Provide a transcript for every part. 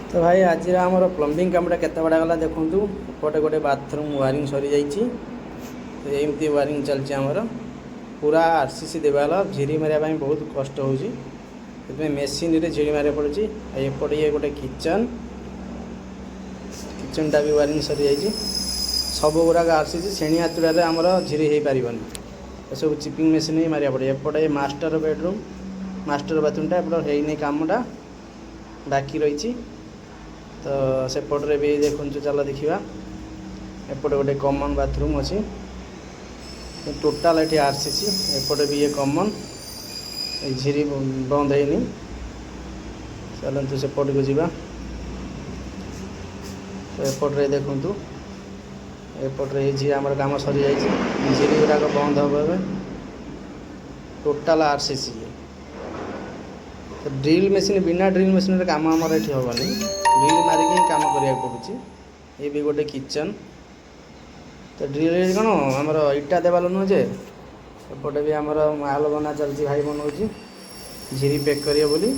तो भाई आज आमर प्लम्बिंग कामटा केते बड़ा गला देखूँ एपटे गोटे बाथरूम वायरिंग सरी जाइए। तो एमती वायरिंग चलती आमर पूरा आरसीसी देवाला झिरी मारे बहुत कष्ट हो मेसीन रे झिरी मारे पड़ी। एपटे ये गोटे किचन किचनटा भी वायरिंग सरी जाइए। सब गुड़ाक आरसीसी श्रेणी हाथुड़े आमर झिरी हो पार सब चिपिंग मेसीन ही मारे पड़े। एपटे मास्टर बेडरूम मास्टर बाथरूमटा एपटे होनी कामटा बाकी रही। तो सेपटे भी देखुन चल देखा एपटे गोटे कॉमन बाथरूम अच्छी टोटाल ये आरसीसी एपटे भी ये कॉमन झिरी बंद है। चलतु सेपट को जीवा। तो एपटे देखु एपटे झी आम कम सरी जाइए झिरी गुड़ाक बंद हम टोटाल आरसीसी। तो ड्रिल मेसीन बिना ड्रिल मेसीन काम आमर ये हेनी ड्रिल मारिक काम करा पड़ुची। ये भी गोटे किचन। तो ड्रिल कौन आमर इटा देवाल नुहे एपटे भी आमर माल बना चलती भाई बनाऊँ झिरी पैक करिए बोली।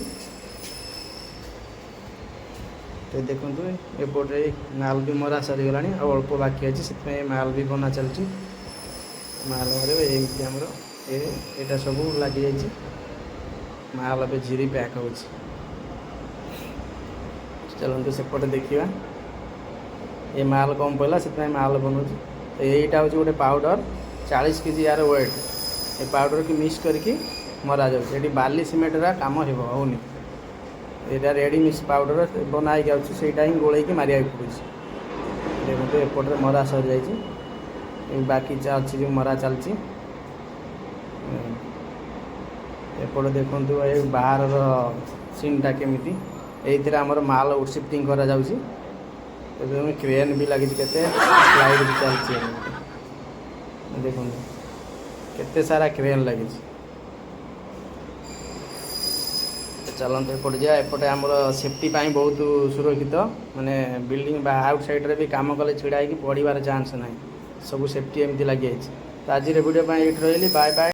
तो देखु एपटे माल भी मरा सरीगला अल्प बाकी अच्छी से माल भी बना चलती माल मारे एमती आमर यहाँ सब लग जाइए माल अब झिरी पैक हो। चलते सेपटे देखा ये माल कम पड़ा से माल बनू। तो यहीटा हूँ गोटे पाउडर 40 केजी यार वेट ये पाउडर की मिक्स करके मरा जाए बाली सीमेंट काम होनी यहाँ रेडी मिक्स पाउडर बनाई जाटा ही गोल मारे पड़े। देखते एपटे मरा सरी जाइए बाकी अच्छी जो मरा चलती। एपटे देखु ये बाहर सीनटा केमी ये आमर माल शिफ्टिंग करा जाउछि। क्रेन भी लगी स्लाइड भी चलती देखो केते सारा क्रेन लगी। चलते एपटे जा एपटे आमर सेफ्टी पाई बहुत सुरक्षित माने बिल्डिंग आउटसाइड रे भी काम कले छिड़ा पड़ार चांस ना सब सेफ्टी एमती लगी। तो आज वीडियो ये रही बाय बाय।